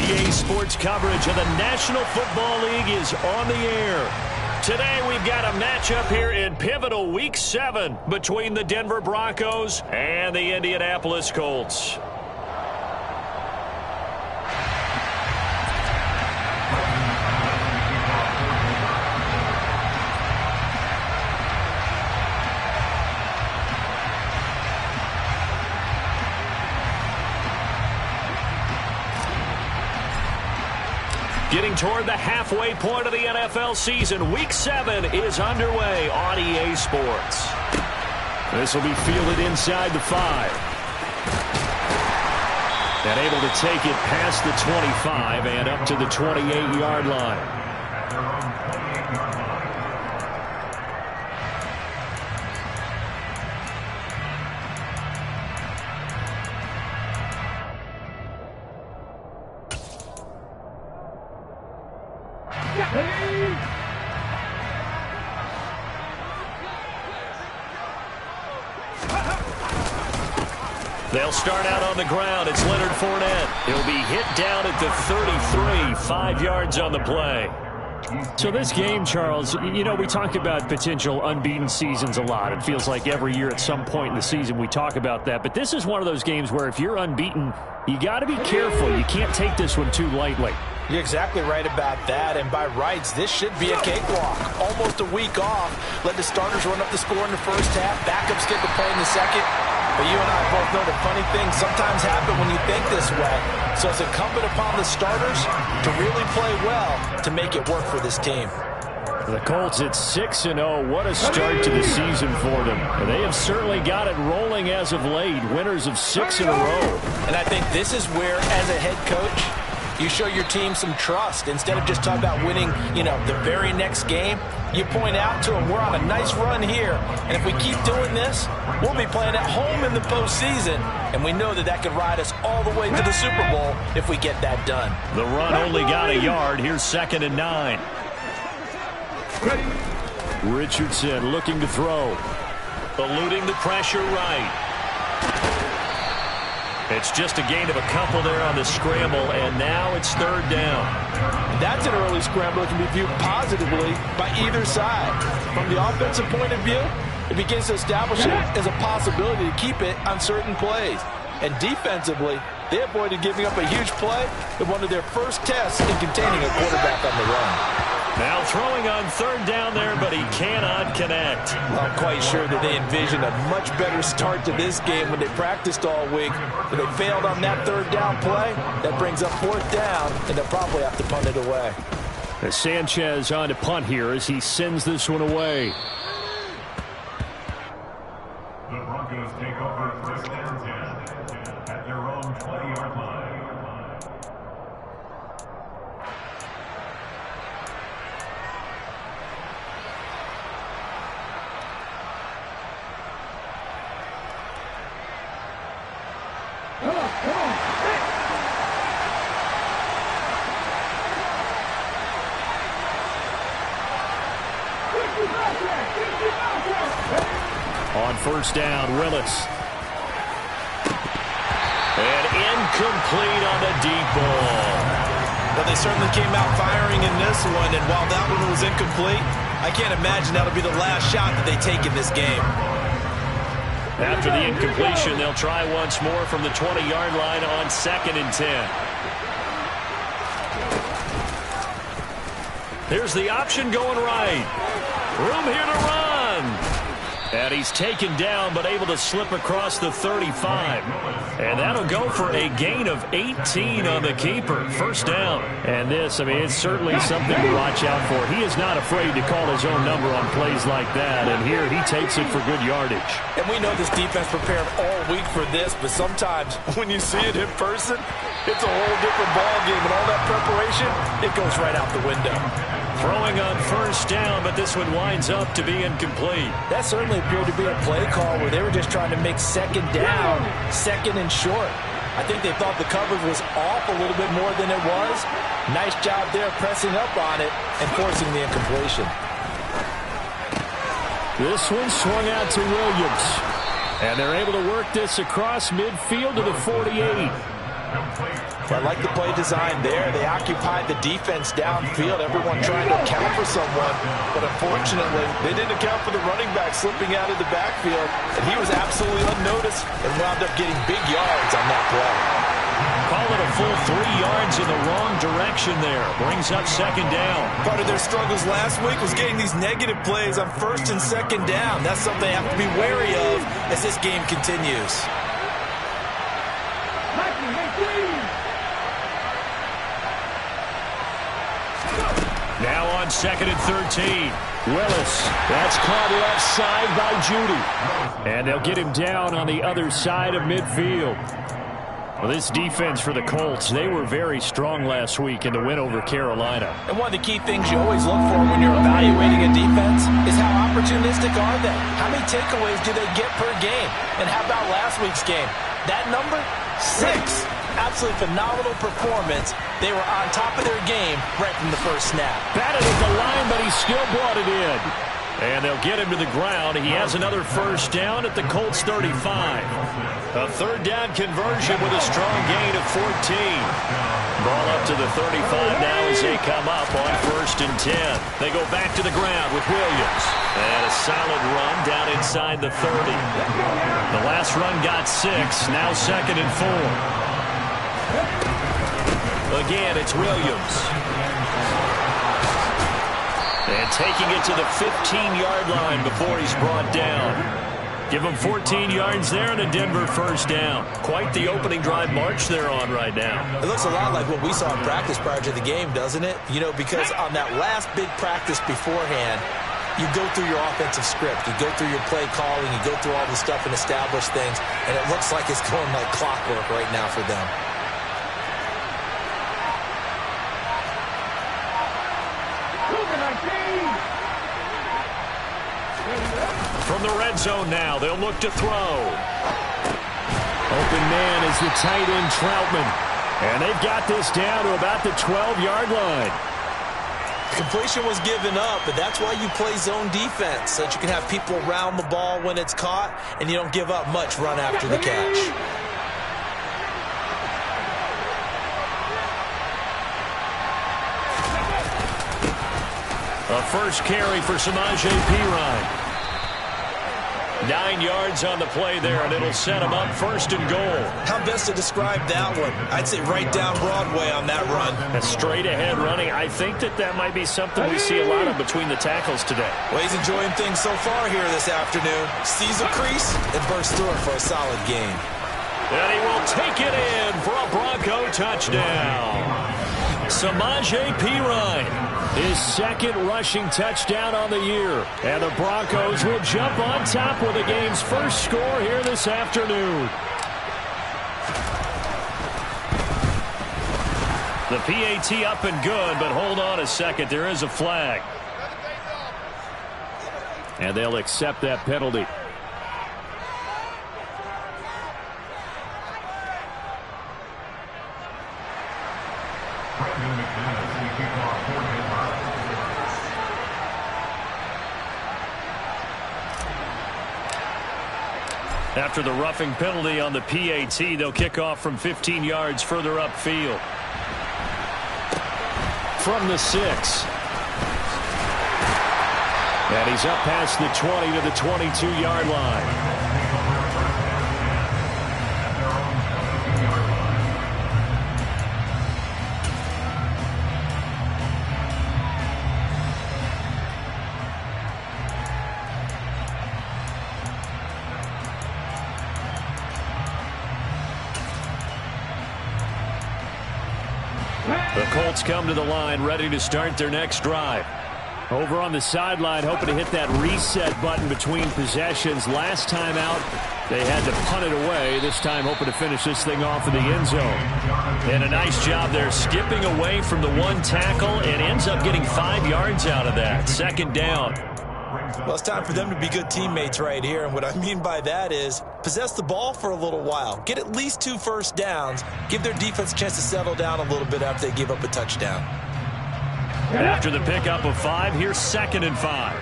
EA Sports coverage of the National Football League is on the air. Today we've got a matchup here in pivotal Week 7 between the Denver Broncos and the Indianapolis Colts. Getting toward the halfway point of the NFL season, Week 7 is underway on EA Sports. This will be fielded inside the 5. And able to take it past the 25 and up to the 28-yard line. They'll start out on the ground. It's Leonard Fournette. He'll be hit down at the 33, 5 yards on the play. So this game, Charles, you know, we talk about potential unbeaten seasons a lot. It feels like every year at some point in the season we talk about that. But this is one of those games where if you're unbeaten, you got to be careful. You can't take this one too lightly. You're exactly right about that, and by rights, this should be a cakewalk. Almost a week off. Let the starters run up the score in the first half. Backups get the play in the second. But you and I both know the funny things sometimes happen when you think this way. So it's incumbent upon the starters to really play well to make it work for this team. The Colts at 6-0. What a start to the season for them. They have certainly got it rolling as of late. Winners of 6 in a row. And I think this is where, as a head coach, you show your team some trust. Instead of just talking about winning, the very next game, you point out to them, we're on a nice run here. And if we keep doing this, we'll be playing at home in the postseason. And we know that that could ride us all the way to the Super Bowl if we get that done. The run only got a yard. Here's 2nd and 9. Richardson looking to throw. Eluding the pressure right. It's just a gain of a couple there on the scramble, and now it's 3rd down. That's an early scramble that can be viewed positively by either side. From the offensive point of view, it begins to establish it as a possibility to keep it on certain plays. And defensively, they avoided giving up a huge play in one of their first tests in containing a quarterback on the run. Now throwing on 3rd down there, but he cannot connect. I'm quite sure that they envisioned a much better start to this game when they practiced all week. But they failed on that 3rd down play. That brings up 4th down, and they'll probably have to punt it away. Sanchez on to punt here as he sends this one away. The Broncos take over 1st and 10 at their own 20-yard line. On 1st down, Willis. And incomplete on the deep ball. Well, they certainly came out firing in this one, and while that one was incomplete, I can't imagine that'll be the last shot that they take in this game. After the incompletion, they'll try once more from the 20-yard line on 2nd and 10. Here's the option going right. Room here to run. And he's taken down, but able to slip across the 35. And that'll go for a gain of 18 on the keeper. 1st down. And this, it's certainly something to watch out for. He is not afraid to call his own number on plays like that. And here he takes it for good yardage. And we know this defense prepared all week for this, but sometimes when you see it in person, it's a whole different ballgame. And all that preparation, it goes right out the window. Throwing on 1st down, but this one winds up to be incomplete. That certainly appeared to be a play call where they were just trying to make 2nd down, 2nd and short. I think they thought the coverage was off a little bit more than it was. Nice job there pressing up on it and forcing the incompletion. This one swung out to Williams. And they're able to work this across midfield to the 48. But I like the play design there. They occupied the defense downfield, everyone trying to account for someone. But unfortunately, they didn't account for the running back slipping out of the backfield. And he was absolutely unnoticed and wound up getting big yards on that play. Call it a full 3 yards in the wrong direction there. Brings up second down. Part of their struggles last week was getting these negative plays on first and second down. That's something they have to be wary of as this game continues. Now on second and 13. Willis. That's caught left side by Judy. And they'll get him down on the other side of midfield. Well, this defense for the Colts, they were very strong last week in the win over Carolina. And one of the key things you always look for when you're evaluating a defense is how opportunistic are they? How many takeaways do they get per game? And how about last week's game? That number? 6. Absolutely phenomenal performance. They were on top of their game right from the first snap. Batted at the line, but he still brought it in. And they'll get him to the ground. He has another first down at the Colts 35. A third down conversion with a strong gain of 14. Ball up to the 35 now as they come up on first and 10. They go back to the ground with Williams. And a solid run down inside the 30. The last run got 6. Now second and 4. Again, it's Williams. And taking it to the 15-yard line before he's brought down. Give him 14 yards there and a Denver first down. Quite the opening drive march they're on right now. It looks a lot like what we saw in practice prior to the game, doesn't it? You know, because on that last big practice beforehand, you go through your offensive script. You go through your play calling. You go through all the stuff and establish things. And it looks like it's going like clockwork right now for them. From the red zone now, they'll look to throw. Open man is the tight end Troutman. And they've got this down to about the 12-yard line. Completion was given up, but that's why you play zone defense, so that you can have people around the ball when it's caught, and you don't give up much run after the catch. A first carry for Samaje Perine. 9 yards on the play there, and it'll set him up first and goal. How best to describe that one? I'd say right down Broadway on that run. A straight-ahead running. I think that might be something we see a lot of between the tackles today. Well, he's enjoying things so far here this afternoon. Sees a crease and bursts through it for a solid gain. And he will take it in for a Bronco touchdown. Samaje Perine. His second rushing touchdown on the year. And the Broncos will jump on top with the game's first score here this afternoon. The PAT up and good, but hold on a second. There is a flag. And they'll accept that penalty. After the roughing penalty on the PAT, they'll kick off from 15 yards further upfield. From the 6. And he's up past the 20 to the 22-yard line. The Colts come to the line, ready to start their next drive. Over on the sideline, hoping to hit that reset button between possessions. Last time out, they had to punt it away. This time, hoping to finish this thing off in the end zone. And a nice job there, skipping away from the one tackle and ends up getting 5 yards out of that. Second down. Well, it's time for them to be good teammates right here. And what I mean by that is possess the ball for a little while. Get at least 2 first downs. Give their defense a chance to settle down a little bit after they give up a touchdown. After the pickup of 5, here's second and 5.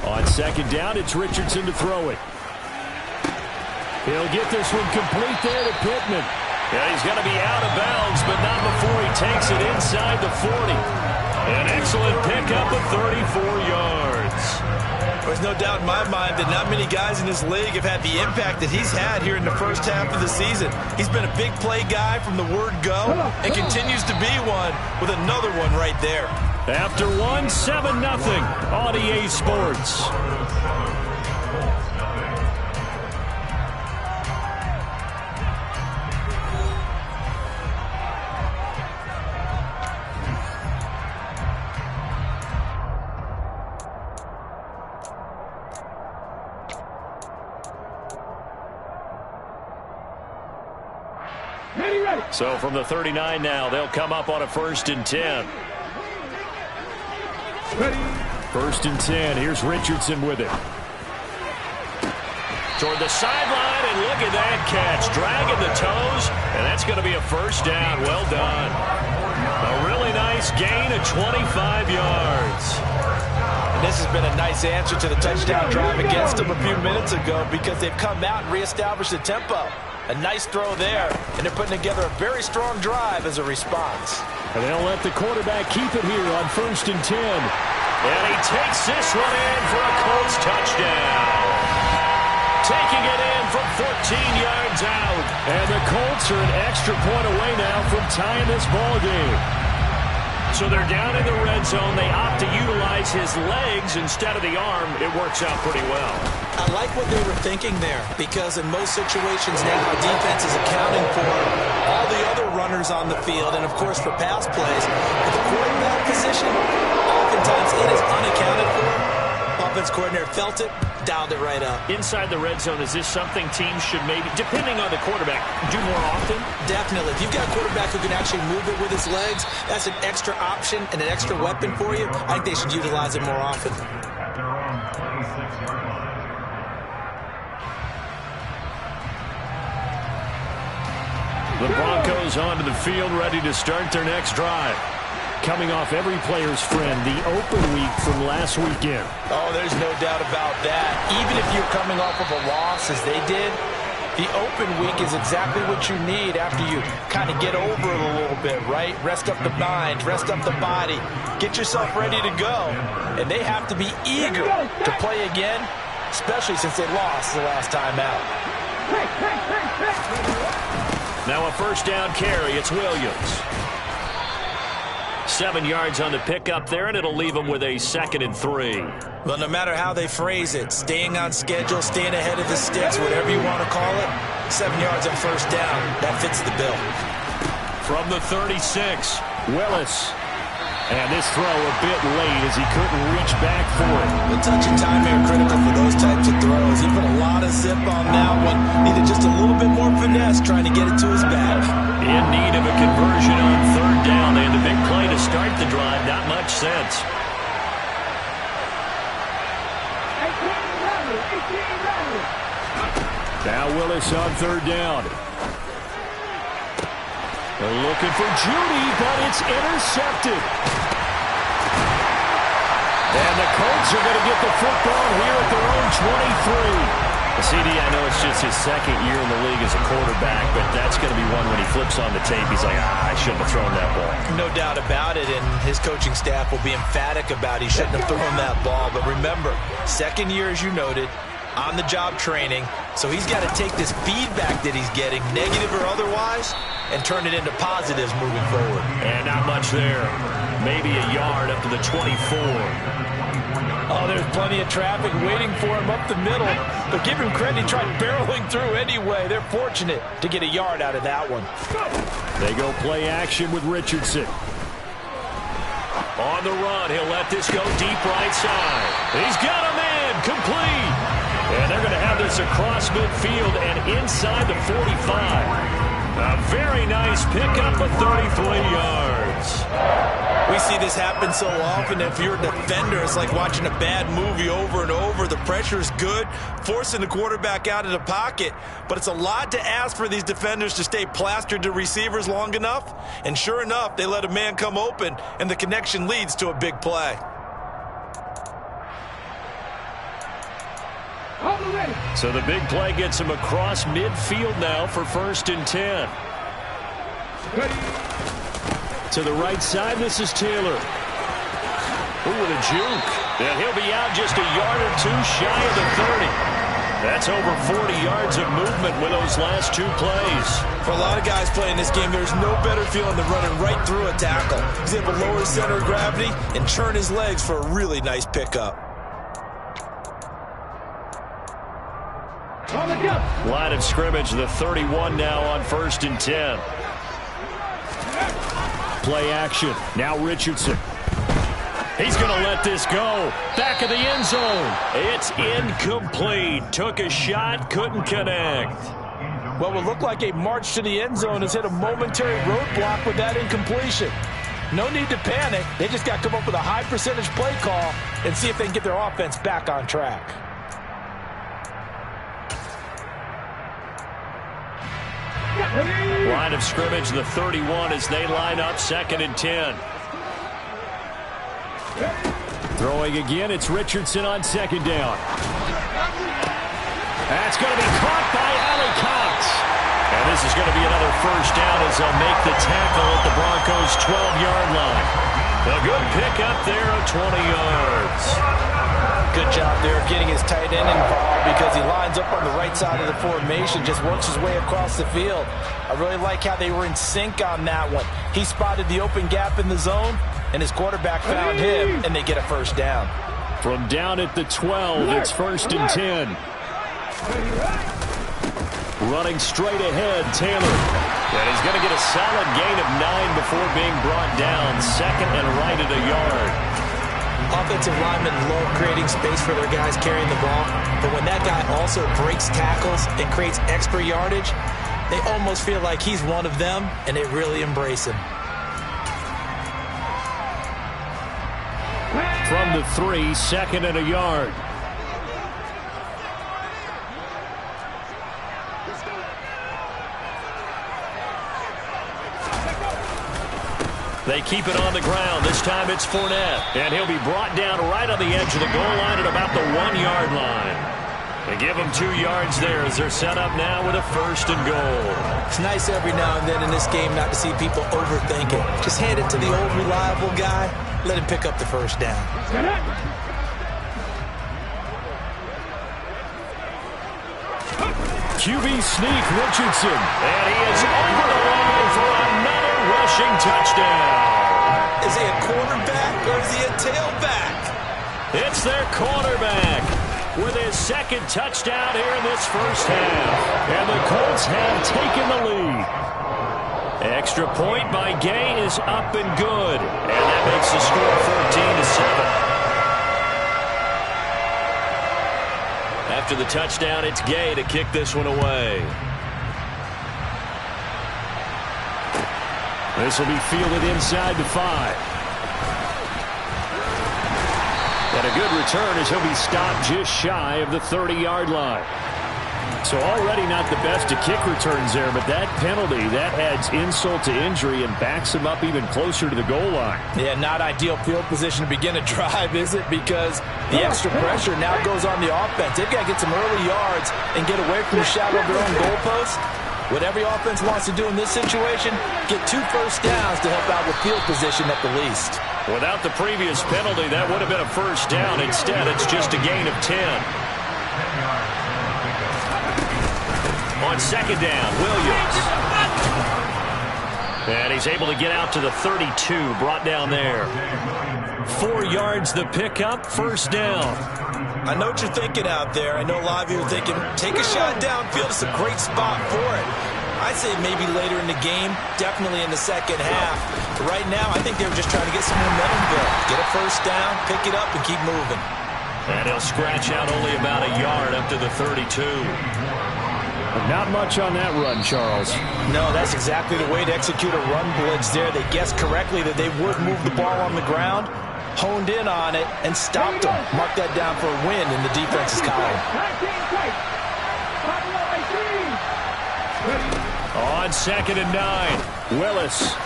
On second down, it's Richardson to throw it. He'll get this one complete there to Pittman. Yeah, he's going to be out of bounds, but not before he takes it inside the 40. An excellent pickup of 34 yards. There's no doubt in my mind that not many guys in this league have had the impact that he's had here in the first half of the season. He's been a big play guy from the word go and continues to be one with another one right there. After one, 7-0 on EA Sports. So from the 39 now, they'll come up on a 1st and 10. Ready. 1st and 10. Here's Richardson with it. Toward the sideline, and look at that catch. Dragging the toes, and that's going to be a 1st down. Well done. A really nice gain of 25 yards. And this has been a nice answer to the touchdown drive against them a few minutes ago because they've come out and reestablished the tempo. A nice throw there, and they're putting together a very strong drive as a response. And they'll let the quarterback keep it here on 1st and 10. And he takes this one in for a Colts touchdown. Taking it in from 14 yards out. And the Colts are an extra point away now from tying this ball game. So they're down in the red zone. They opt to utilize his legs instead of the arm. It works out pretty well. I like what they were thinking there because in most situations now, defense is accounting for all the other runners on the field and, of course, for pass plays. But the quarterback position, oftentimes it is unaccounted for. Offense coordinator felt it, dialed it right up. Inside the red zone, is this something teams should maybe, depending on the quarterback, do more often? Definitely. If you've got a quarterback who can actually move it with his legs, that's an extra option and an extra weapon for you. I think they should utilize it more often. At their own 26-yard line. The Broncos onto the field, ready to start their next drive. Coming off every player's friend, the open week from last weekend. Oh, there's no doubt about that. Even if you're coming off of a loss as they did, the open week is exactly what you need after you kind of get over it a little bit, right? Rest up the mind, rest up the body, get yourself ready to go. And they have to be eager to play again, especially since they lost the last time out. Now a 1st down carry. It's Williams. 7 yards on the pickup there, and it'll leave them with a 2nd and 3. Well, no matter how they phrase it, staying on schedule, staying ahead of the sticks, whatever you want to call it, 7 yards on 1st down, that fits the bill. From the 36, Willis. And this throw a bit late as he couldn't reach back for it. The touch and timing are critical for those types of throws. He put a lot of zip on that one. Needed just a little bit more finesse trying to get it to his back. In need of a conversion on 3rd down. They had the big play to start the drive. Not much sense. Now Willis on 3rd down. They're looking for Judy, but it's intercepted. And the Colts are going to get the football here at their own 23. CD, I know it's just his 2nd year in the league as a quarterback, but that's going to be one when he flips on the tape. He's like, I shouldn't have thrown that ball. No doubt about it, and his coaching staff will be emphatic about he shouldn't have thrown that ball. But remember, 2nd year, as you noted, on-the-job training, so he's got to take this feedback that he's getting, negative or otherwise, and turn it into positives moving forward. And not much there. Maybe a yard up to the 24. Oh, there's plenty of traffic waiting for him up the middle. But give him credit, he tried barreling through anyway. They're fortunate to get a yard out of that one. They go play action with Richardson. On the run, he'll let this go deep right side. He's got a man, complete. And they're going to have this across midfield and inside the 45. A very nice pickup of 33 yards. We see this happen so often. If you're a defender, it's like watching a bad movie over and over. The pressure is good, forcing the quarterback out of the pocket. But it's a lot to ask for these defenders to stay plastered to receivers long enough. And sure enough, they let a man come open, and the connection leads to a big play. So the big play gets him across midfield now for 1st and 10. To the right side, this is Taylor. Ooh, with a juke. And he'll be out just a yard or two shy of the 30. That's over 40 yards of movement with those last 2 plays. For a lot of guys playing this game, there's no better feeling than running right through a tackle. He's able to lower his center of gravity and turn his legs for a really nice pickup. Line of scrimmage, the 31 now on 1st and 10. Play action. Now Richardson. He's going to let this go. Back of the end zone. It's incomplete. Took a shot, couldn't connect. What would look like a march to the end zone has hit a momentary roadblock with that incompletion. No need to panic. They just got to come up with a high percentage play call and see if they can get their offense back on track. Line of scrimmage, the 31 as they line up 2nd and 10. Throwing again, it's Richardson on 2nd down. That's going to be caught by Ali Cox. And this is going to be another 1st down as they'll make the tackle at the Broncos' 12-yard line. A good pickup there of 20 yards. Good job there of getting his tight end involved because he lines up on the right side of the formation, just works his way across the field. I really like how they were in sync on that one. He spotted the open gap in the zone, and his quarterback found him, and they get a 1st down. From down at the 12, it's 1st and 10. Running straight ahead, Taylor. And he's going to get a solid gain of 9 before being brought down. 2nd and right at a yard. Offensive linemen love creating space for their guys carrying the ball, but when that guy also breaks tackles and creates extra yardage, they almost feel like he's one of them, and they really embrace him. From the 3, 2nd and a yard. They keep it on the ground. This time it's Fournette. And he'll be brought down right on the edge of the goal line at about the 1-yard line. They give him 2 yards there as they're set up now with a 1st and goal. It's nice every now and then in this game not to see people overthink it. Just hand it to the old reliable guy. Let him pick up the 1st down. QB sneak, Richardson. And he is over the line for another rushing touchdown. Is he a quarterback or is he a tailback? It's their quarterback with his 2nd touchdown here in this 1st half. And the Colts have taken the lead. Extra point by Gay is up and good. And that makes the score 14-7. After the touchdown, it's Gay to kick this one away. This will be fielded inside the 5. And a good return as he'll be stopped just shy of the 30-yard line. So already not the best of kick returns there, but that penalty, that adds insult to injury and backs him up even closer to the goal line. Yeah, not ideal field position to begin a drive, is it? Because the extra pressure now goes on the offense. They've got to get some early yards and get away from the shadow of their own goalpost. What every offense wants to do in this situation, get 2 1st downs to help out with field position at the least. Without the previous penalty, that would have been a 1st down. Instead, it's just a gain of 10. On 2nd down, Williams. And he's able to get out to the 32, brought down there. 4 yards the pickup, 1st down. I know what you're thinking out there. I know a lot of you are thinking, take a shot downfield. It's a great spot for it. I'd say maybe later in the game, definitely in the 2nd half. But right now, I think they were just trying to get some momentum built. Get a 1st down, pick it up, and keep moving. And he'll scratch out only about a yard up to the 32. Not much on that run, Charles. No, that's exactly the way to execute a run blitz there. They guessed correctly that they would move the ball on the ground, honed in on it, and stopped them. Mark that down for a win in the defense's column. On 2nd and 9, Willis.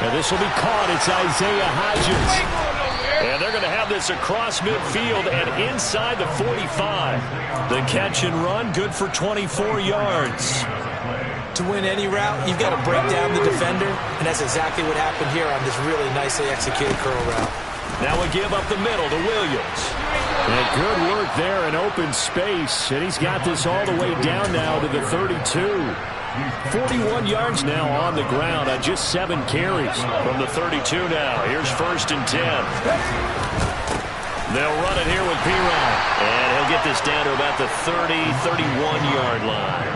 And this will be caught. It's Isaiah Hodgins. And they're going to have this across midfield and inside the 45. The catch and run, good for 24 yards. To win any route, you've got to break down the defender, and that's exactly what happened here on this really nicely executed curl route. Now we give up the middle to Williams. And good work there in open space, and he's got this all the way down now to the 32. 41 yards now on the ground on just 7 carries. From the 32 now, here's 1st and 10. They'll run it here with P-Ryan. And he'll get this down to about the 30, 31-yard line.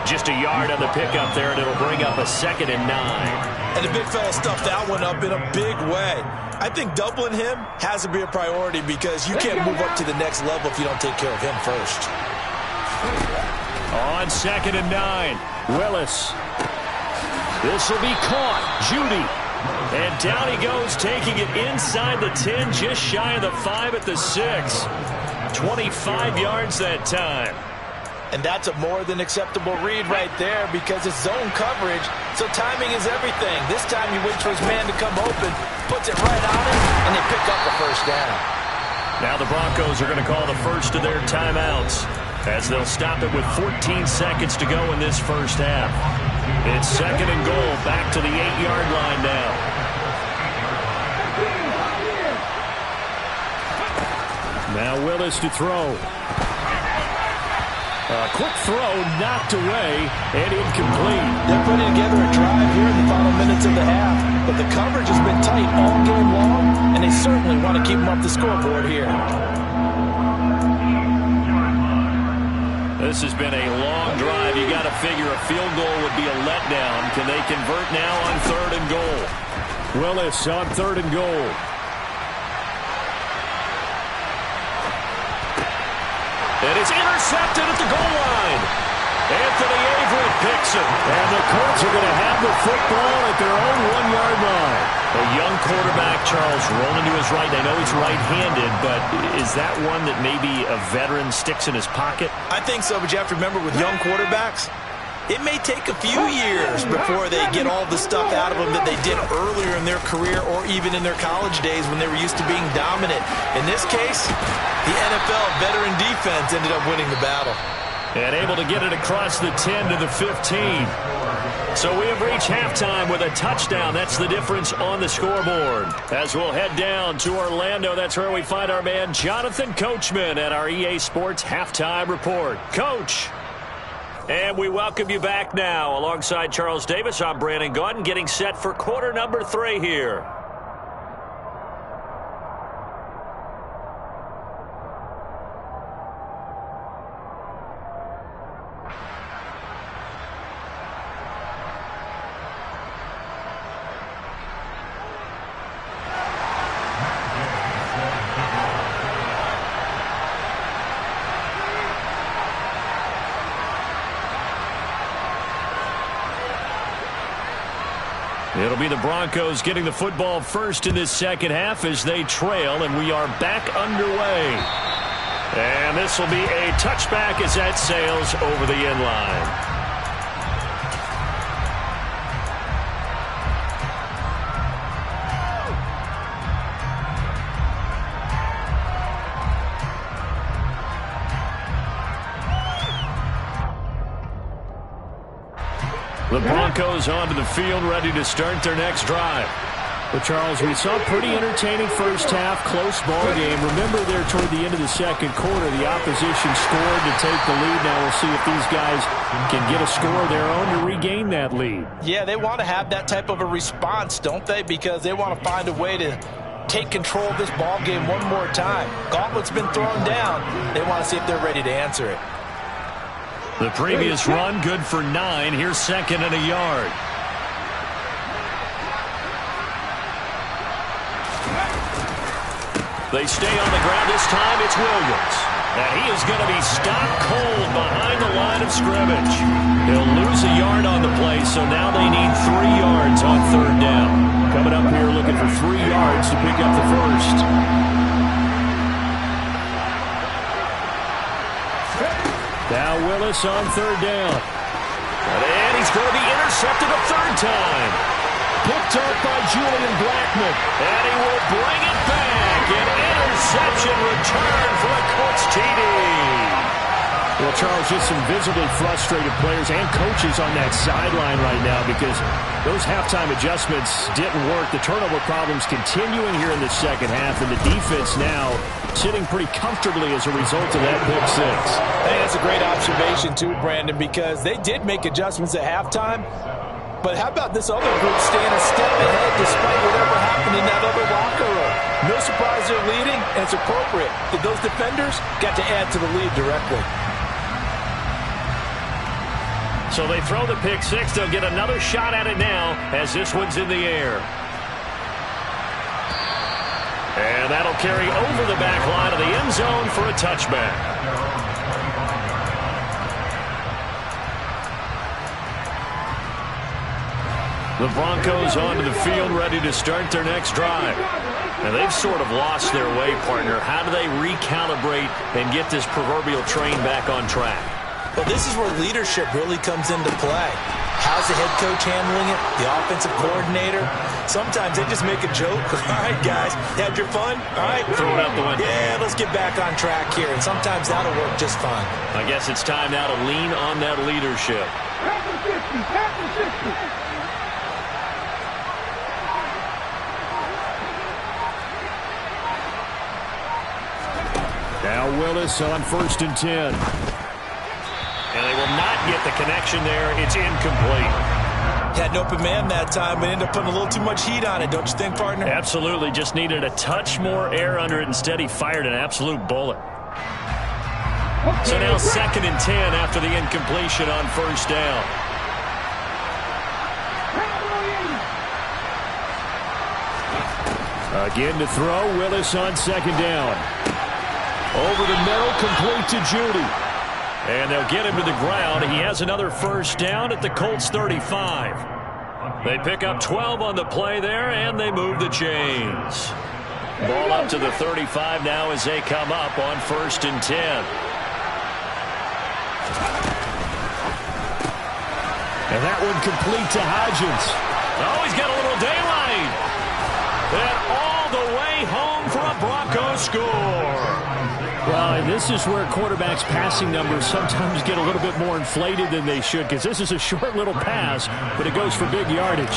Just a yard on the pickup there, and it'll bring up a 2nd and 9. And the big fella stuffed that one up in a big way. I think doubling him has to be a priority because you can't move up to the next level if you don't take care of him first. On 2nd and 9, Willis. This will be caught. Judy. And down he goes, taking it inside the 10, just shy of the 5 at the 6. 25 yards that time. And that's a more than acceptable read right there because it's zone coverage, so timing is everything. This time he waits for his man to come open, puts it right on him, and they pick up the 1st down. Now the Broncos are going to call the first of their timeouts as they'll stop it with 14 seconds to go in this first half. It's 2nd and goal, back to the 8-yard line now. Now Willis to throw. A quick throw knocked away and incomplete. They're putting together a drive here in the final minutes of the half, but the coverage has been tight all game long, and they certainly want to keep them up the scoreboard here. This has been a long drive. You got to figure a field goal would be a letdown. Can they convert now on 3rd and goal? Willis on 3rd and goal. And it's intercepted at the goal line. Anthony Avery picks it. And the Colts are going to have the football at their own 1-yard line. A young quarterback, Charles, rolling to his right. I know he's right-handed, but is that one that maybe a veteran sticks in his pocket? I think so, but you have to remember with young quarterbacks, it may take a few years before they get all the stuff out of them that they did earlier in their career or even in their college days when they were used to being dominant. In this case, the NFL veteran defense ended up winning the battle. And able to get it across the 10 to the 15. So we have reached halftime with a touchdown. That's the difference on the scoreboard. As we'll head down to Orlando, that's where we find our man Jonathan Coachman at our EA Sports Halftime Report. Coach! And we welcome you back now. Alongside Charles Davis, I'm Brandon Gaudin, getting set for quarter number 3 here. It'll be the Broncos getting the football first in this second half as they trail, and we are back underway. And this will be a touchback as that sails over the end line. The Broncos onto the field, ready to start their next drive. Well, Charles, we saw a pretty entertaining first half, close ball game. Remember there toward the end of the second quarter, the opposition scored to take the lead. Now we'll see if these guys can get a score of their own to regain that lead. Yeah, they want to have that type of a response, don't they? Because they want to find a way to take control of this ball game one more time. Gauntlet's been thrown down. They want to see if they're ready to answer it. The previous run, good for 9. Here's 2nd and a yard. They stay on the ground. This time it's Williams. And he is going to be stopped cold behind the line of scrimmage. He'll lose a yard on the play, so now they need 3 yards on 3rd down. Coming up here looking for 3 yards to pick up the first. Now Willis on 3rd down. And he's going to be intercepted a 3rd time. picked up by Julian Blackmon. And he will bring it back. An interception return for a Colts TD. Well, Charles, just some visibly frustrated players and coaches on that sideline right now because those halftime adjustments didn't work. The turnover problems continuing here in the second half, and the defense now sitting pretty comfortably as a result of that pick six. Hey, that's a great observation too, Brandon, because they did make adjustments at halftime. But how about this other group staying a step ahead despite whatever happened in that other locker room? No surprise they're leading, and it's appropriate that those defenders got to add to the lead directly. So they throw the pick six. They'll get another shot at it now as this one's in the air. And that'll carry over the back line of the end zone for a touchback. The Broncos onto the field ready to start their next drive. And they've sort of lost their way, partner. How do they recalibrate and get this proverbial train back on track? Well, this is where leadership really comes into play. How's the head coach handling it? The offensive coordinator? Sometimes they just make a joke. All right, guys, had your fun? All right. Throw it out the window. Yeah, let's get back on track here. And sometimes that'll work just fine. I guess it's time now to lean on that leadership. Now Willis on 1st and 10. And they will not get the connection there. It's incomplete. Had an open man that time, but ended up putting a little too much heat on it, don't you think, partner? Absolutely. Just needed a touch more air under it. Instead, he fired an absolute bullet. So now 2nd and 10 after the incompletion on 1st down. Again to throw. Willis on 2nd down. Over the middle, complete to Judy. And they'll get him to the ground. He has another 1st down at the Colts 35. They pick up 12 on the play there, and they move the chains. Ball up to the 35 now as they come up on 1st and 10. And that one complete to Hodgins. Oh, he's got a little daylight. And all the way home for a Broncos score. Well, and this is where quarterbacks' passing numbers sometimes get a little bit more inflated than they should, because this is a short little pass, but it goes for big yardage.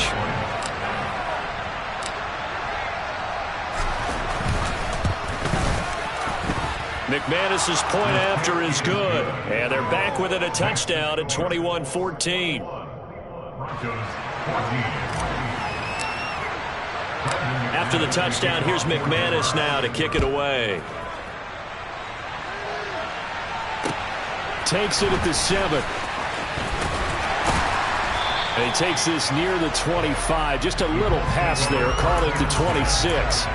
McManus's point after is good, and they're back within a touchdown at 21-14. After the touchdown, here's McManus now to kick it away. Takes it at the 7. And he takes this near the 25. Just a little pass there. Call it the 26.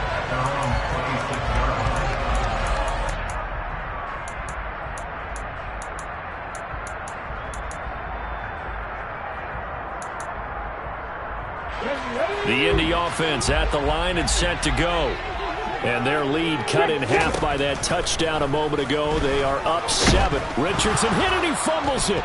The Indy offense at the line and set to go. And their lead cut in half by that touchdown a moment ago. They are up 7. Richardson hit and he fumbles it.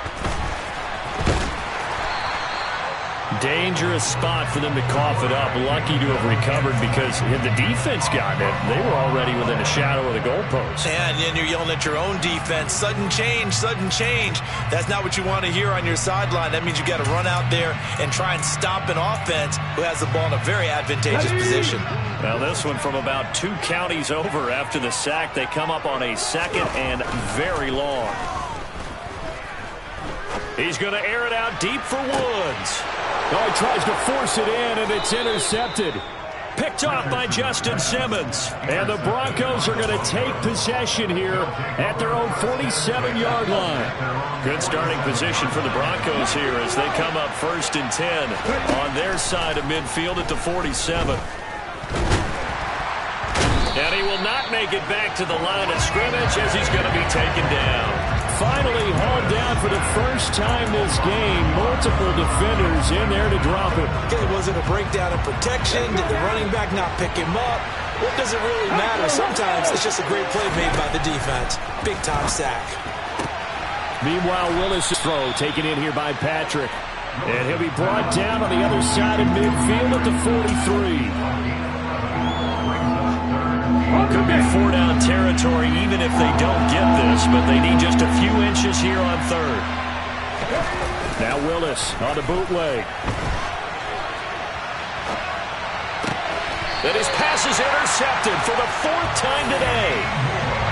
Dangerous spot for them to cough it up. Lucky to have recovered because had the defense gotten it, they were already within a shadow of the goalpost. And then you're yelling at your own defense. Sudden change, sudden change. That's not what you want to hear on your sideline. That means you got to run out there and try and stop an offense who has the ball in a very advantageous position. Well, this one from about 2 counties over after the sack. They come up on a 2nd and very long. He's going to air it out deep for Woods. Oh, he tries to force it in, and it's intercepted. Picked off by Justin Simmons. And the Broncos are going to take possession here at their own 47-yard line. Good starting position for the Broncos here as they come up 1st and 10 on their side of midfield at the 47. And he will not make it back to the line of scrimmage as he's going to be taken down. Finally hauled down for the first time this game. Multiple defenders in there to drop it. Okay, was it a breakdown in protection? Did the running back not pick him up? What does it really matter? Sometimes it's just a great play made by the defense. Big-time sack. Meanwhile, Willis' throw taken in here by Patrick. And he'll be brought down on the other side of midfield at the 43. Could be four-down territory even if they don't get this, but they need just a few inches here on third. Now Willis on the bootleg. And his pass is intercepted for the fourth time today.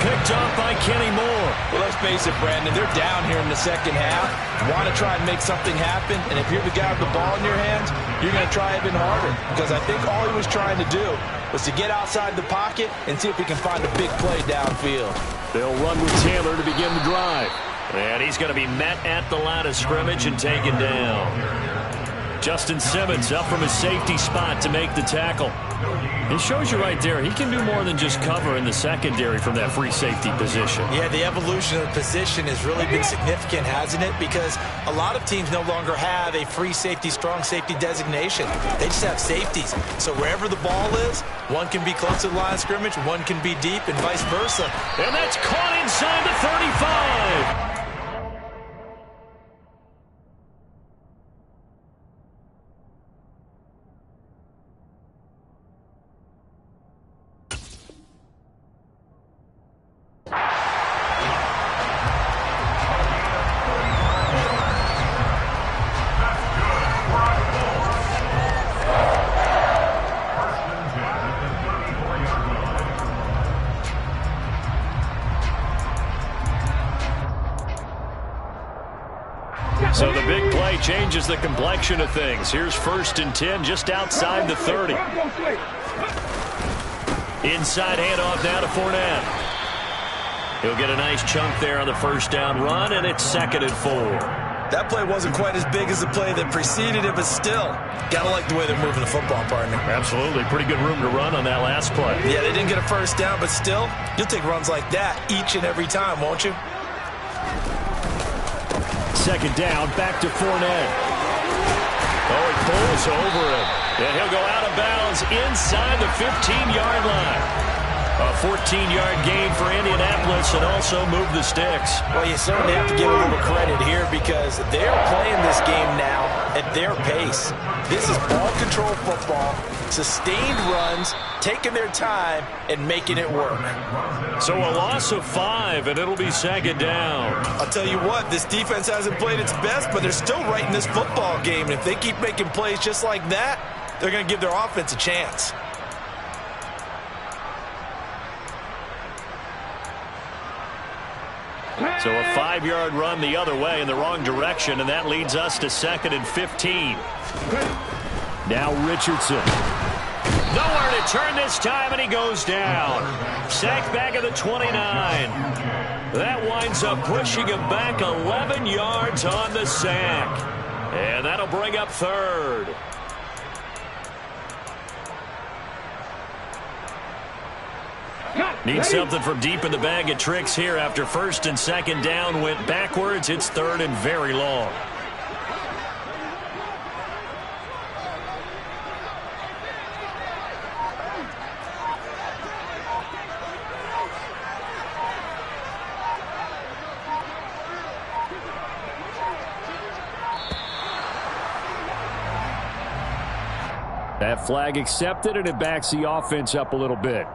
Picked off by Kenny Moore. Well, let's face it, Brandon, they're down here in the second half. Want to try and make something happen, and if you're the guy with the ball in your hands, you're going to try even harder. Because I think all he was trying to do was to get outside the pocket and see if he can find a big play downfield. They'll run with Taylor to begin the drive. And he's going to be met at the line of scrimmage and taken down. Justin Simmons up from his safety spot to make the tackle. It shows you right there, he can do more than just cover in the secondary from that free safety position. Yeah, the evolution of the position has really been significant, hasn't it? Because a lot of teams no longer have a free safety, strong safety designation. They just have safeties. So wherever the ball is, one can be close to the line of scrimmage, one can be deep, and vice versa. And that's caught inside the 35. So the big play changes the complexion of things. Here's 1st and 10 just outside the 30. Inside handoff now to Fournette. He'll get a nice chunk there on the first down run, and it's 2nd and 4. That play wasn't quite as big as the play that preceded it, but still, gotta like the way they're moving the football, partner. Absolutely. Pretty good room to run on that last play. Yeah, they didn't get a first down, but still, you'll take runs like that each and every time, won't you? 2nd down, back to Fournette. Oh, he pulls over him. And he'll go out of bounds inside the 15-yard line. A 14-yard gain for Indianapolis and also move the sticks. Well, you certainly have to give a little credit here because they're playing this game now at their pace. This is ball control football, sustained runs, taking their time, and making it work. So a loss of 5, and it'll be 2nd down. I'll tell you what, this defense hasn't played its best, but they're still right in this football game. And if they keep making plays just like that, they're going to give their offense a chance. So a 5-yard run the other way in the wrong direction, and that leads us to 2nd and 15. Now Richardson. Nowhere to turn this time, and he goes down. Sacked back at the 29. That winds up pushing him back 11 yards on the sack. And that'll bring up 3rd. Need something from deep in the bag of tricks here after 1st and 2nd down went backwards. It's 3rd and very long. That flag accepted, and it backs the offense up a little bit.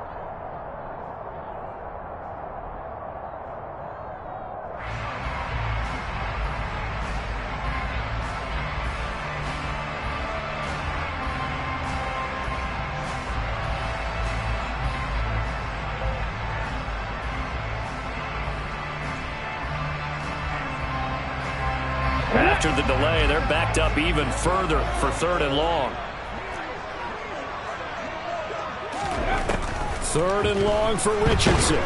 After the delay, they're backed up even further for 3rd and long. 3rd and long for Richardson.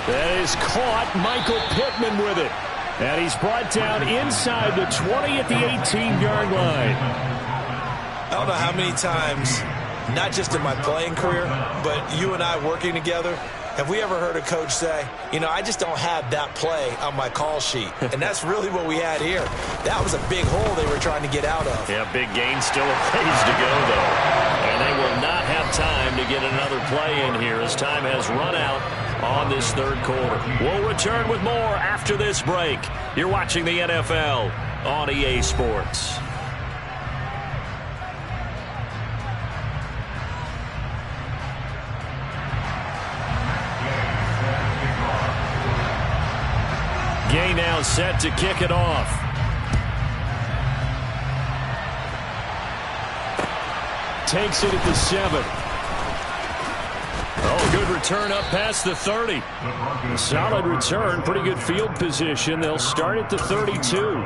That is caught. Michael Pittman with it. And he's brought down inside the 20 at the 18-yard line. I don't know how many times, not just in my playing career, but you and I working together, have we ever heard a coach say, you know, I just don't have that play on my call sheet. And that's really what we had here. That was a big hole they were trying to get out of. Yeah, big gain, still a ways to go, though. And they will not have time to get another play in here as time has run out on this third quarter. We'll return with more after this break. You're watching the NFL on EA Sports. Gay now set to kick it off. Takes it at the 7. Oh, good return up past the 30. Solid return, pretty good field position. They'll start at the 32.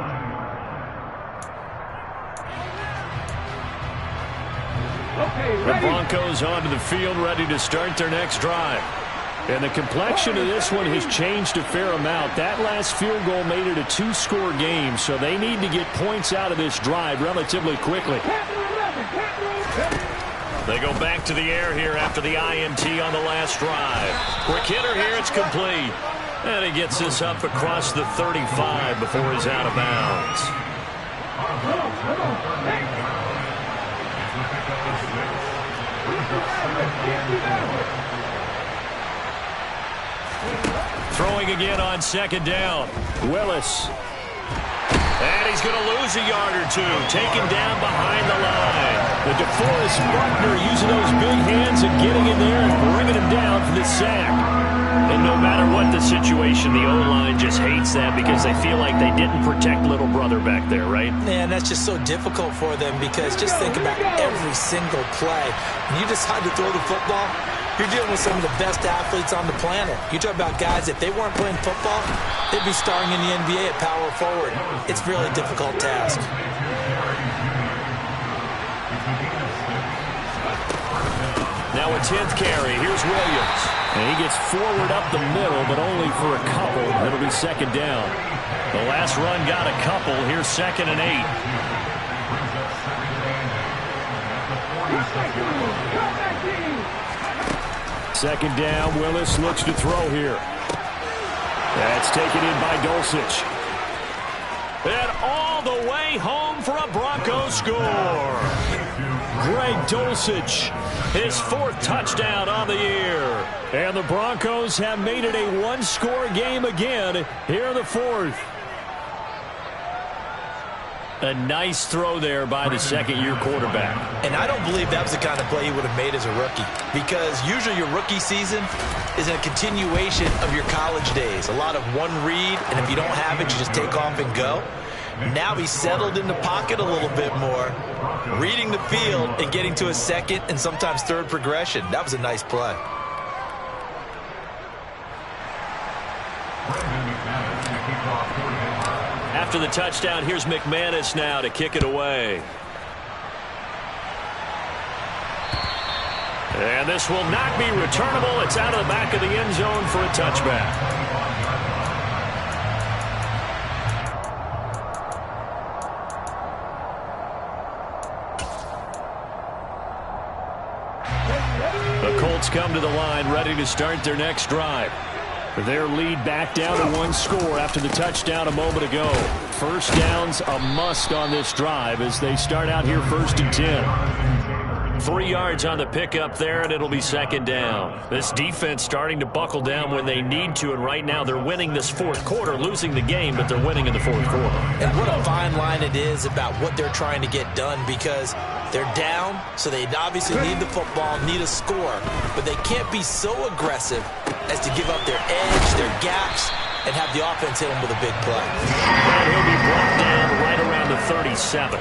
The Broncos onto the field, ready to start their next drive. And the complexion of this one has changed a fair amount. That last field goal made it a 2-score game, so they need to get points out of this drive relatively quickly. They go back to the air here after the INT on the last drive. Quick hitter here, it's complete. And he gets this up across the 35 before he's out of bounds. Throwing again on second down. Willis. And he's going to lose a yard or two. Taken down behind the line. The DeForest Buckner using those big hands and getting in there and bringing him down for the sack. And no matter what the situation, the O-line just hates that because they feel like they didn't protect little brother back there, right? Man, that's just so difficult for them because just think about every single play. When you decide to throw the football, you're dealing with some of the best athletes on the planet. You talk about guys, if they weren't playing football, they'd be starring in the NBA at power forward. It's a really difficult task. Now a 10th carry. Here's Williams. And he gets forward up the middle, but only for a couple. It'll be second down. The last run got a couple. Here's 2nd and 8. Second down. Willis looks to throw here. That's taken in by Dulcich. And all the way home for a Broncos score. Greg Dulcich, his 4th touchdown on the year. And the Broncos have made it a 1-score game again here in the 4th. A nice throw there by the second-year quarterback. And I don't believe that was the kind of play he would have made as a rookie, because usually your rookie season is a continuation of your college days. A lot of one read, and if you don't have it, you just take off and go. Now he's settled in the pocket a little bit more, reading the field and getting to a second and sometimes third progression. That was a nice play. After the touchdown, here's McManus now to kick it away. And this will not be returnable. It's out of the back of the end zone for a touchback. The Colts come to the line, ready to start their next drive. Their lead back down to 1 score after the touchdown a moment ago. First down's a must on this drive as they start out here 1st and 10. 3 yards on the pickup there, and it'll be second down. This defense starting to buckle down when they need to, and right now they're winning this 4th quarter, losing the game, but they're winning in the 4th quarter. And what a fine line it is about what they're trying to get done, because they're down, so they obviously need the football, need a score, but they can't be so aggressive as to give up their edge, their gaps, and have the offense hit them with a big play. And he'll be brought down right around the 37.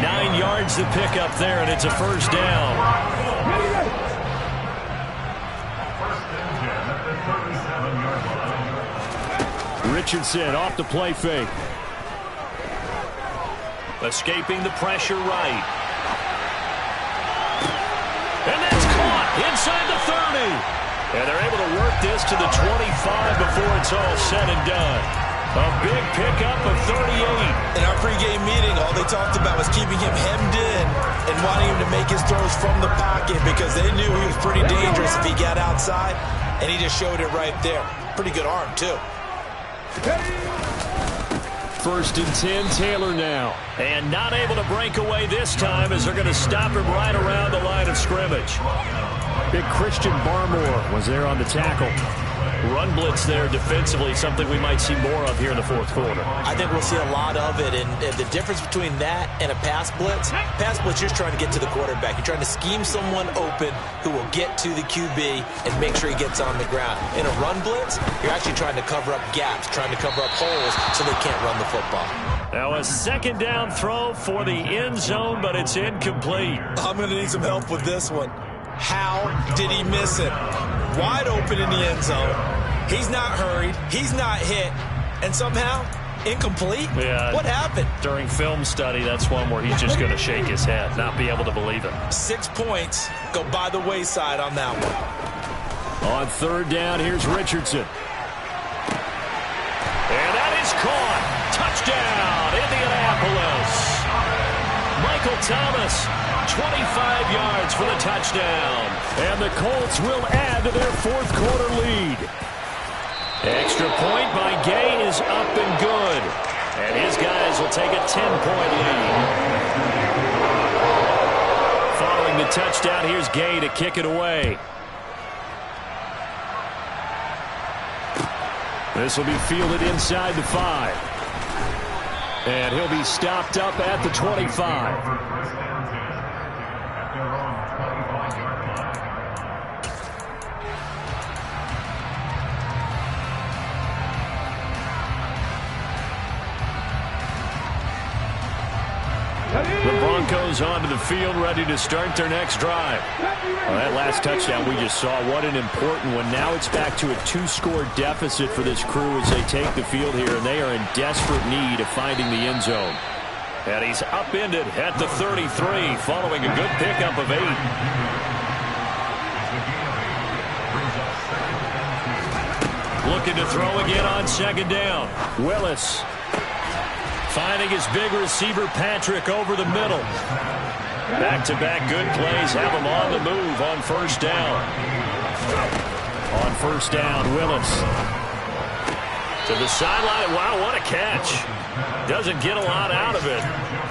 9 yards to pick up there, and it's a first down. Richardson off the play fake. Escaping the pressure right. And that's caught inside the 30. And they're able to work this to the 25 before it's all said and done. A big pickup of 38. In our pregame meeting, all they talked about was keeping him hemmed in and wanting him to make his throws from the pocket because they knew he was pretty dangerous if he got outside, and he just showed it right there. Pretty good arm, too. 1st and 10, Taylor now. And not able to break away this time as they're going to stop him right around the line of scrimmage. Big Christian Barmore was there on the tackle. Run blitz there defensively, something we might see more of here in the 4th quarter. I think we'll see a lot of it, and the difference between that and a pass blitz, you're trying to get to the quarterback. You're trying to scheme someone open who will get to the QB and make sure he gets on the ground. In a run blitz, you're actually trying to cover up gaps, trying to cover up holes so they can't run the football. Now a 2nd down throw for the end zone, but it's incomplete. I'm going to need some help with this one. How did he miss it? Wide open in the end zone. He's not hurried. He's not hit. And somehow, incomplete? Yeah. What happened? During film study, that's one where he's just going to shake his head, not be able to believe it. 6 points go by the wayside on that one. On 3rd down, here's Richardson. And that is caught. Touchdown, Indianapolis. Michael Thomas, 25 yards for the touchdown. And the Colts will add to their 4th quarter lead. Extra point by Gay is up and good. And his guys will take a 10-point lead. Following the touchdown, here's Gay to kick it away. This will be fielded inside the 5. And he'll be stopped up at the 25. The Broncos onto the field, ready to start their next drive. Well, that last touchdown we just saw, what an important one. Now it's back to a 2-score deficit for this crew as they take the field here, and they are in desperate need of finding the end zone. And he's upended at the 33, following a good pickup of 8. Looking to throw again on 2nd down. Willis finding his big receiver, Patrick, over the middle. Back-to-back good plays have him on the move on 1st down. On 1st down, Willis to the sideline. Wow, what a catch. Doesn't get a lot out of it,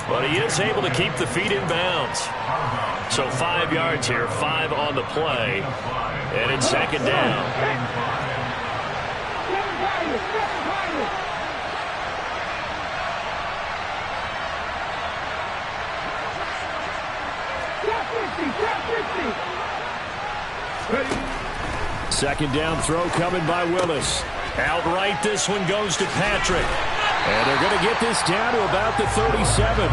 but he is able to keep the feet in bounds. So 5 yards here, 5 on the play, and it's 2nd down. Second down throw coming by Willis. Outright, this one goes to Patrick. And they're going to get this down to about the 37.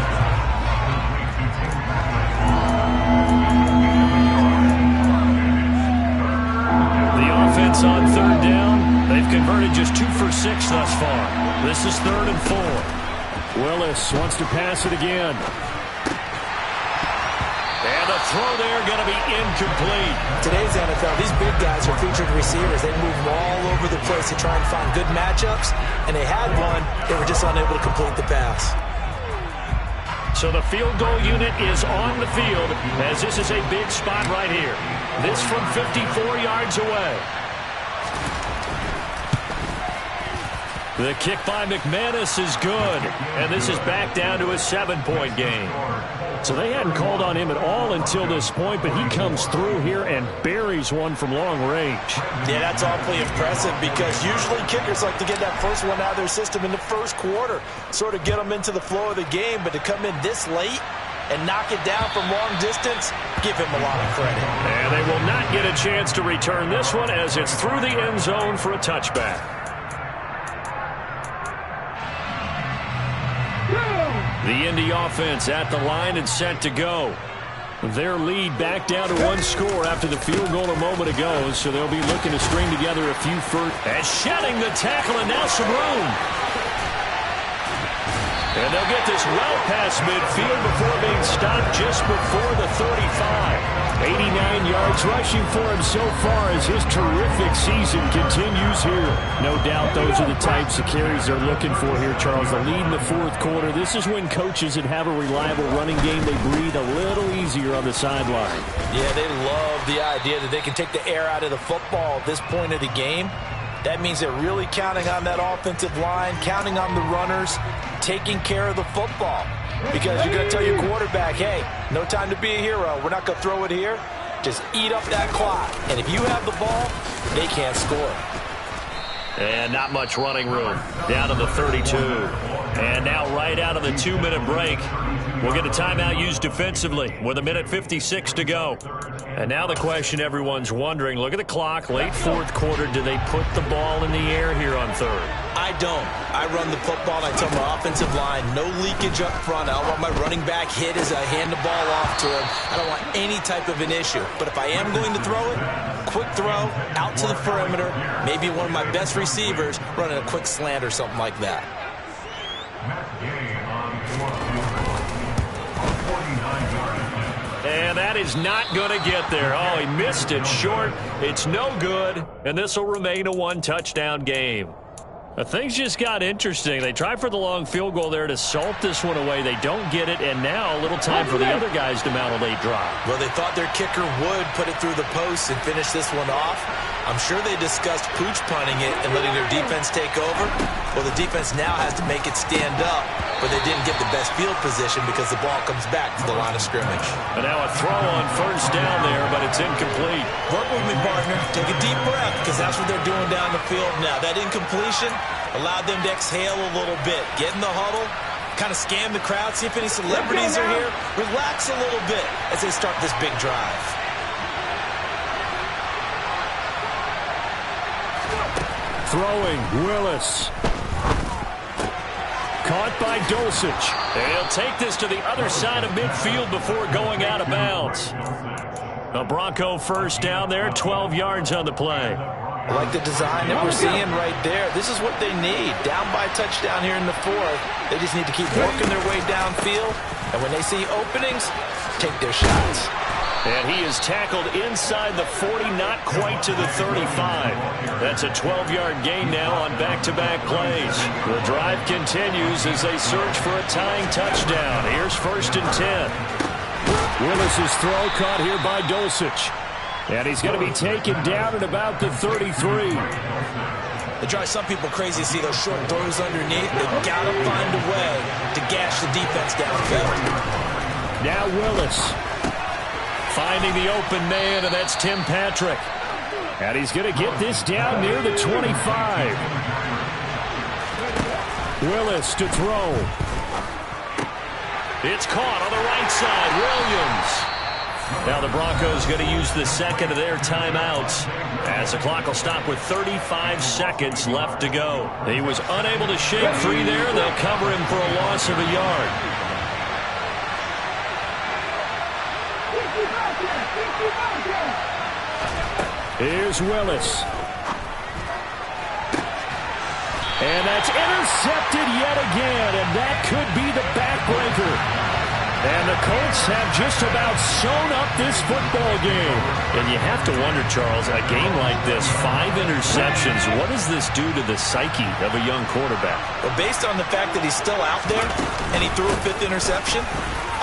The offense on 3rd down. They've converted just 2 for 6 thus far. This is 3rd and 4. Willis wants to pass it again. And the throw there going to be incomplete. Today's NFL, these big guys are featured receivers. They move all over the place to try and find good matchups. And they had one. They were just unable to complete the pass. So the field goal unit is on the field as this is a big spot right here. This from 54 yards away. The kick by McManus is good. And this is back down to a 7-point game. So they hadn't called on him at all until this point, but he comes through here and buries one from long range. Yeah, that's awfully impressive because usually kickers like to get that first one out of their system in the 1st quarter, sort of get them into the flow of the game, but to come in this late and knock it down from long distance, give him a lot of credit. And they will not get a chance to return this one as it's through the end zone for a touchback. The Indy offense at the line and set to go. Their lead back down to 1 score after the field goal a moment ago, so they'll be looking to string together a few first. And shedding the tackle, and now some room. And they'll get this well past midfield before being stopped just before the 35. 89 yards rushing for him so far as his terrific season continues here. No doubt those are the types of carries they're looking for here, Charles. The lead in the 4th quarter. This is when coaches that have a reliable running game, they breathe a little easier on the sideline. Yeah, they love the idea that they can take the air out of the football at this point of the game. That means they're really counting on that offensive line, counting on the runners. taking care of the football. Because you're going to tell your quarterback, hey, no time to be a hero. We're not going to throw it here. Just eat up that clock. And if you have the ball, they can't score. And not much running room. Down to the 32. And now right out of the 2-minute break, we'll get a timeout used defensively with 1:56 to go. And now the question everyone's wondering, look at the clock, late fourth quarter, do they put the ball in the air here on third? I don't. I run the football, and I tell my offensive line, no leakage up front. I don't want my running back hit as I hand the ball off to him. I don't want any type of an issue. But if I am going to throw it, quick throw, out to the perimeter, maybe one of my best receivers running a quick slant or something like that. And that is not going to get there. Oh, he missed it short. It's no good, and this will remain a one-touchdown game. Things just got interesting. They tried for the long field goal there to salt this one away. They don't get it, and now a little time for the other guys to mount a late drive. Well, they thought their kicker would put it through the post and finish this one off. I'm sure they discussed pooch punting it and letting their defense take over. Well, the defense now has to make it stand up, but they didn't get the best field position because the ball comes back to the line of scrimmage. And now a throw on first down there, but it's incomplete. Work with me, partner. Take a deep breath, because that's what they're doing down the field now. That incompletion allowed them to exhale a little bit. Get in the huddle, kind of scan the crowd, see if any celebrities are here. Relax a little bit as they start this big drive. Throwing, Willis. Caught by Dulcich. He'll take this to the other side of midfield before going out of bounds. A Bronco first down there, 12 yards on the play. I like the design that we're seeing right there. This is what they need. Down by a touchdown here in the fourth. They just need to keep working their way downfield. And when they see openings, take their shots. And he is tackled inside the 40, not quite to the 35. That's a 12-yard gain now on back-to-back plays. The drive continues as they search for a tying touchdown. Here's 1st and 10. Willis's throw caught here by Dulcich. And he's going to be taken down at about the 33. It drives some people crazy to see those short throws underneath. They've got to find a way to gash the defense downfield. Now Willis finding the open man, and that's Tim Patrick. And he's going to get this down near the 25. Willis to throw. It's caught on the right side. Williams. Now the Broncos going to use the second of their timeouts as the clock will stop with 35 seconds left to go. He was unable to shake free there. They'll cover him for a loss of a yard. Here's Willis. And that's intercepted yet again, and that could be the backbreaker. And the Colts have just about sewn up this football game. And you have to wonder, Charles, a game like this, 5 interceptions, what does this do to the psyche of a young quarterback? Well, based on the fact that he's still out there and he threw a 5th interception,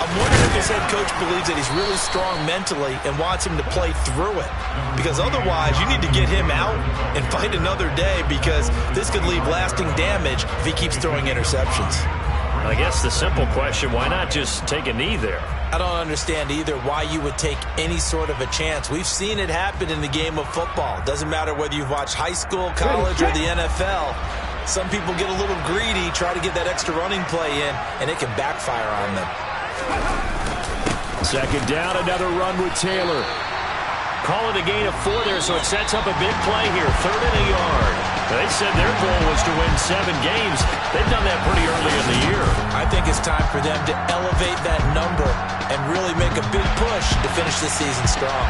I'm wondering if his head coach believes that he's really strong mentally and wants him to play through it. Because otherwise, you need to get him out and fight another day, because this could leave lasting damage if he keeps throwing interceptions. I guess the simple question, why not just take a knee there? I don't understand either why you would take any sort of a chance. We've seen it happen in the game of football. Doesn't matter whether you've watched high school, college, or the NFL. Some people get a little greedy, try to get that extra running play in, and it can backfire on them. Second down, another run with Taylor. Call it a gain of 4 there, so it sets up a big play here. 3rd and a yard. They said their goal was to win 7 games. They've done that pretty early in the year. I think it's time for them to elevate that number and really make a big push to finish this season strong.